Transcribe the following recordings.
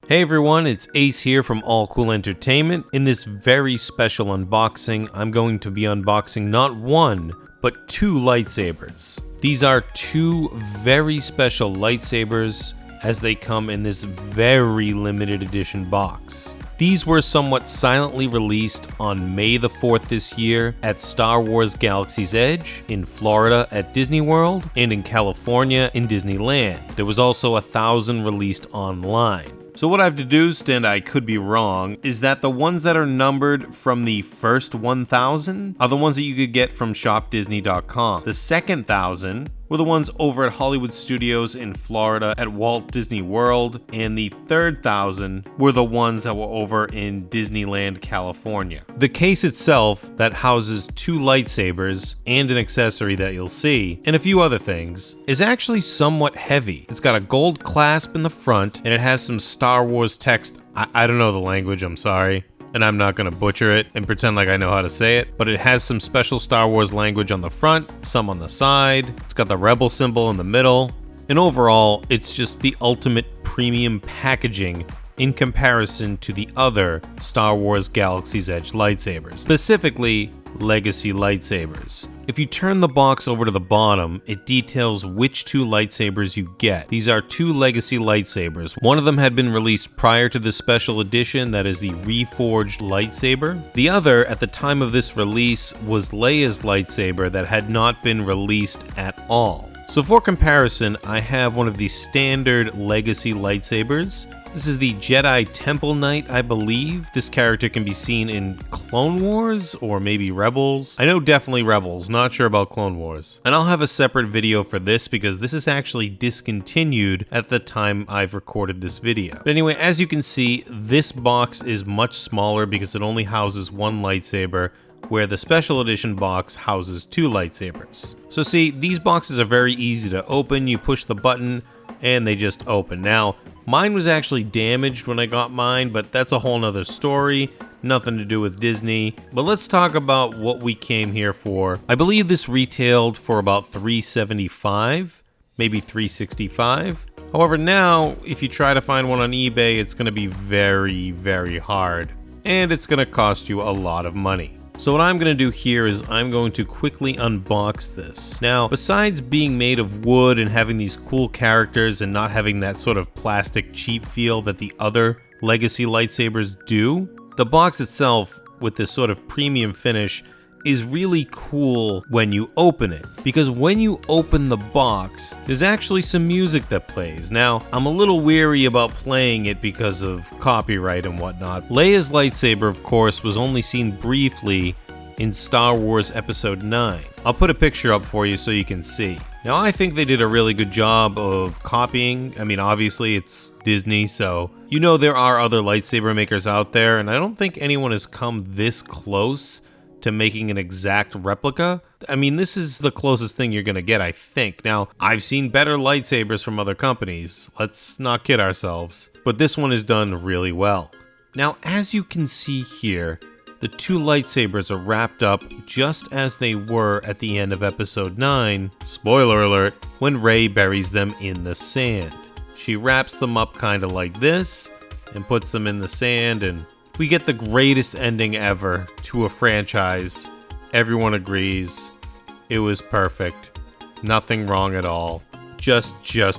Hey everyone, it's Ace here from All Cool Entertainment. In this very special unboxing, I'm going to be unboxing not one, but two lightsabers. These are two very special lightsabers as they come in this very limited edition box. These were somewhat silently released on May the 4th this year at Star Wars Galaxy's Edge, in Florida at Disney World, and in California in Disneyland. There was also 1,000 released online. So what I've deduced, and I could be wrong, is that the ones that are numbered from the first 1,000 are the ones that you could get from shopdisney.com. The second 1,000 were the ones over at Hollywood Studios in Florida at Walt Disney World, and the third 1,000 were the ones that were over in Disneyland, California. The case itself that houses two lightsabers and an accessory that you'll see, and a few other things, is actually somewhat heavy. It's got a gold clasp in the front, and it has some Star Wars text. I don't know the language, I'm sorry. And I'm not going to butcher it and pretend like I know how to say it, but it has some special Star Wars language on the front, some on the side. It's got the Rebel symbol in the middle, and overall, it's just the ultimate premium packaging in comparison to the other Star Wars Galaxy's Edge lightsabers, specifically Legacy lightsabers. If you turn the box over to the bottom, it details which two lightsabers you get. These are two Legacy lightsabers. One of them had been released prior to this special edition, that is the Reforged lightsaber. The other, at the time of this release, was Leia's lightsaber that had not been released at all. So for comparison, I have one of the standard Legacy lightsabers. This is the Jedi Temple Knight, I believe. This character can be seen in Clone Wars or maybe Rebels. I know definitely Rebels, not sure about Clone Wars. And I'll have a separate video for this because this is actually discontinued at the time I've recorded this video. But anyway, as you can see, this box is much smaller because it only houses one lightsaber, where the special edition box houses two lightsabers. So see, these boxes are very easy to open. You push the button and they just open. Now, mine was actually damaged when I got mine, but that's a whole nother story. Nothing to do with Disney. But let's talk about what we came here for. I believe this retailed for about $375, maybe $365. However, now, if you try to find one on eBay, it's going to be very, very hard. And it's going to cost you a lot of money. So what I'm going to do here is I'm going to quickly unbox this. Now, besides being made of wood and having these cool characters and not having that sort of plastic cheap feel that the other Legacy lightsabers do, the box itself with this sort of premium finish is really cool when you open it, because when you open the box, there's actually some music that plays. Now, I'm a little weary about playing it because of copyright and whatnot. Leia's lightsaber, of course, was only seen briefly in Star Wars Episode 9. I'll put a picture up for you so you can see. Now, I think they did a really good job of copying. I mean, obviously, it's Disney, so you know there are other lightsaber makers out there, and I don't think anyone has come this close to making an exact replica. I mean, this is the closest thing you're gonna get, I think. Now, I've seen better lightsabers from other companies. Let's not kid ourselves. But this one is done really well. Now, as you can see here, the two lightsabers are wrapped up just as they were at the end of Episode 9, spoiler alert, when Rey buries them in the sand. She wraps them up kinda like this, and puts them in the sand, and we get the greatest ending ever to a franchise. Everyone agrees. It was perfect. Nothing wrong at all. Just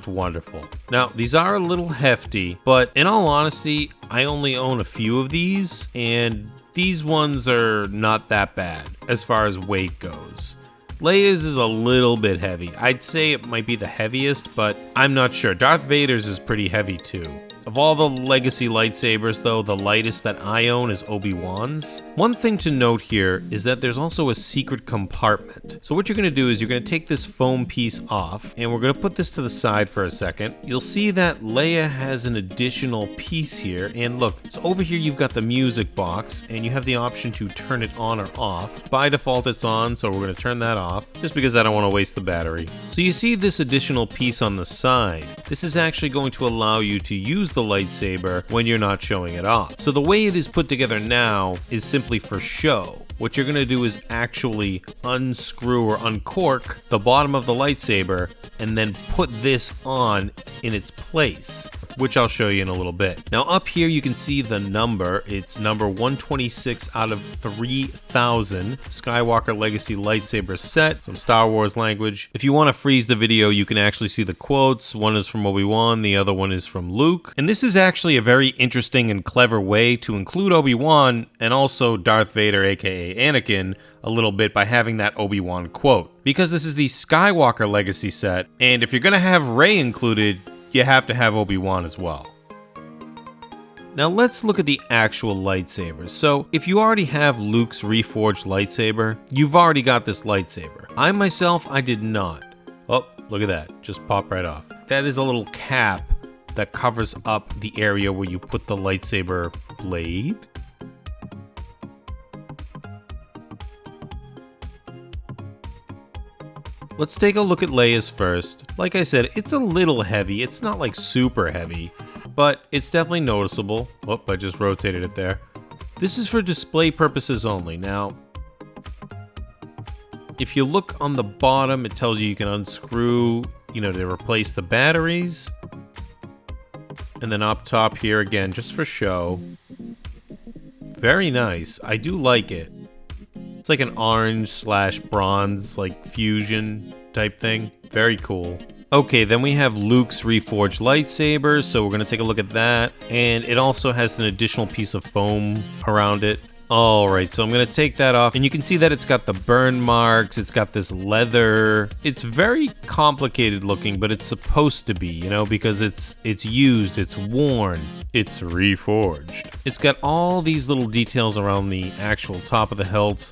wonderful. Now, these are a little hefty, but in all honesty, I only own a few of these, and these ones are not that bad as far as weight goes. Leia's is a little bit heavy. I'd say it might be the heaviest, but I'm not sure. Darth Vader's is pretty heavy too. Of all the Legacy lightsabers, though, the lightest that I own is Obi-Wan's. One thing to note here is that there's also a secret compartment. So what you're going to do is you're going to take this foam piece off, and we're going to put this to the side for a second. You'll see that Leia has an additional piece here, and look, so over here you've got the music box, and you have the option to turn it on or off. By default it's on, so we're going to turn that off, just because I don't want to waste the battery. So you see this additional piece on the side. This is actually going to allow you to use the lightsaber when you're not showing it off. So the way it is put together now is simply for show. What you're going to do is actually unscrew or uncork the bottom of the lightsaber and then put this on in its place. which I'll show you in a little bit. Now up here you can see the number. It's number 126 out of 3,000 Skywalker Legacy lightsaber set, some Star Wars language. If you want to freeze the video, you can actually see the quotes. One is from Obi-Wan, the other one is from Luke. And this is actually a very interesting and clever way to include Obi-Wan and also Darth Vader, aka Anakin, a little bit by having that Obi-Wan quote. Because this is the Skywalker Legacy set, and if you're going to have Rey included, you have to have Obi-Wan as well. Now let's look at the actual lightsabers. So if you already have Luke's Reforged lightsaber, you've already got this lightsaber. I did not. Oh, look at that, just popped right off. That is a little cap that covers up the area where you put the lightsaber blade. Let's take a look at Leia's first. Like I said, it's a little heavy. It's not like super heavy, but it's definitely noticeable. Oh, I just rotated it there. This is for display purposes only. Now, if you look on the bottom, it tells you can unscrew, to replace the batteries. And then up top here, again, just for show. Very nice. I do like it. It's like an orange/bronze, like fusion type thing. Very cool. Okay, then we have Luke's Reforged lightsaber, so we're going to take a look at that. And it also has an additional piece of foam around it. Alright, so I'm going to take that off, and you can see that it's got the burn marks, it's got this leather. It's very complicated looking, but it's supposed to be, because it's used, it's worn, it's reforged. It's got all these little details around the actual top of the hilt.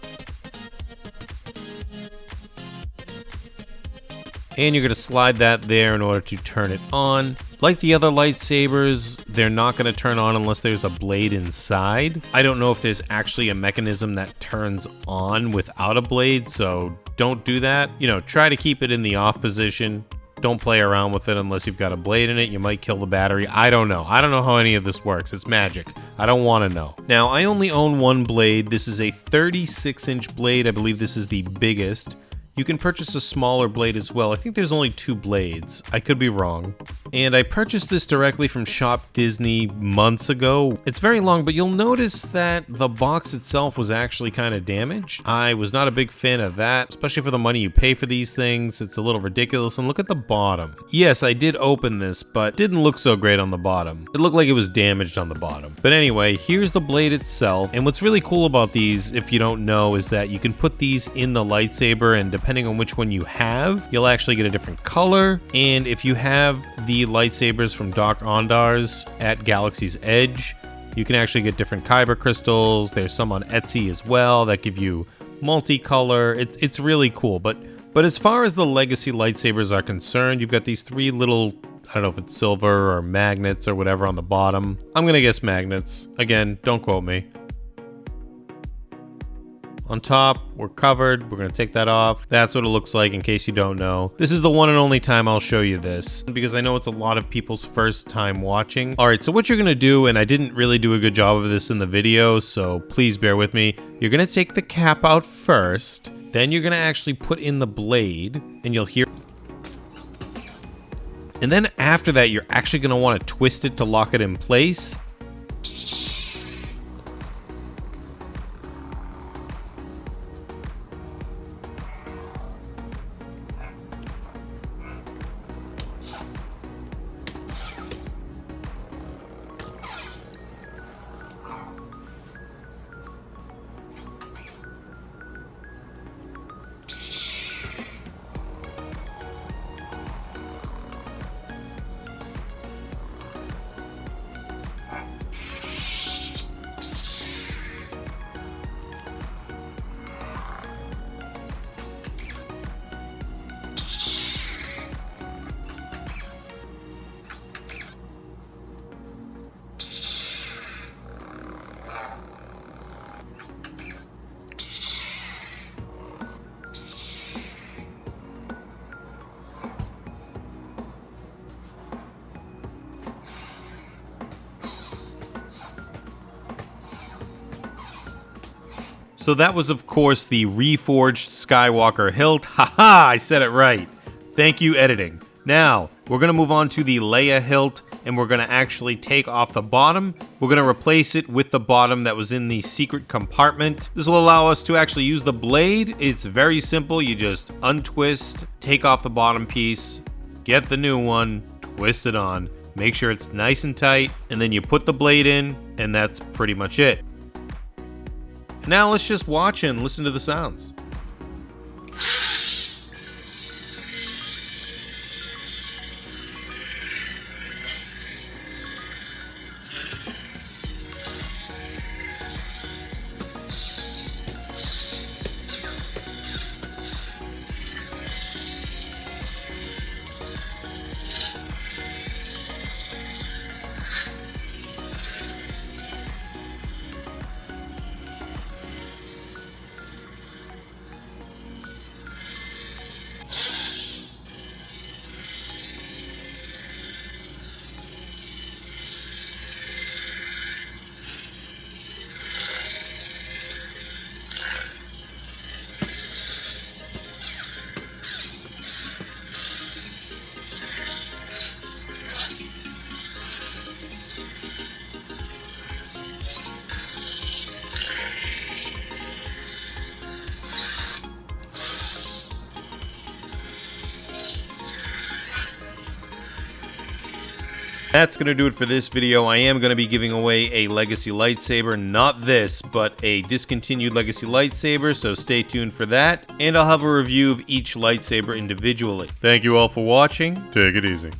And you're going to slide that there in order to turn it on. Like the other lightsabers, they're not going to turn on unless there's a blade inside. I don't know if there's actually a mechanism that turns on without a blade, so don't do that. Try to keep it in the off position. Don't play around with it unless you've got a blade in it. You might kill the battery. I don't know. I don't know how any of this works. It's magic. I don't want to know. Now, I only own one blade. This is a 36-inch blade. I believe this is the biggest. You can purchase a smaller blade as well. I think there's only 2 blades. I could be wrong. And I purchased this directly from Shop Disney months ago. It's very long, but you'll notice that the box itself was actually kind of damaged. I was not a big fan of that, especially for the money you pay for these things. It's a little ridiculous. And look at the bottom. Yes, I did open this, but it didn't look so great on the bottom. It looked like it was damaged on the bottom. But anyway, here's the blade itself. And what's really cool about these, if you don't know, is that you can put these in the lightsaber, and depending on which one you have, you'll actually get a different color. And if you have the lightsabers from Doc Ondar's at Galaxy's Edge, you can actually get different kyber crystals. There's some on Etsy as well that give you multicolor. It's really cool. But as far as the legacy lightsabers are concerned, you've got these 3 little, I don't know if it's silver or magnets or whatever on the bottom. I'm gonna guess magnets. Again, don't quote me. On top, we're covered. We're going to take that off. That's what it looks like in case you don't know. This is the one and only time I'll show you this because I know it's a lot of people's first time watching. All right, so what you're going to do, and I didn't really do a good job of this in the video, so please bear with me. You're going to take the cap out first. Then you're going to actually put in the blade, and you'll hear... And then after that, you're actually going to want to twist it to lock it in place. So that was, of course, the Reforged Skywalker hilt. Haha, I said it right. Thank you, editing. Now, we're going to move on to the Leia Hilt, and we're going to actually take off the bottom. We're going to replace it with the bottom that was in the secret compartment. This will allow us to actually use the blade. It's very simple. You just untwist, take off the bottom piece, get the new one, twist it on, make sure it's nice and tight, and then you put the blade in, and that's pretty much it. Now let's just watch and listen to the sounds. That's going to do it for this video. I am going to be giving away a legacy lightsaber, not this, but a discontinued legacy lightsaber, so stay tuned for that, and I'll have a review of each lightsaber individually. Thank you all for watching. Take it easy.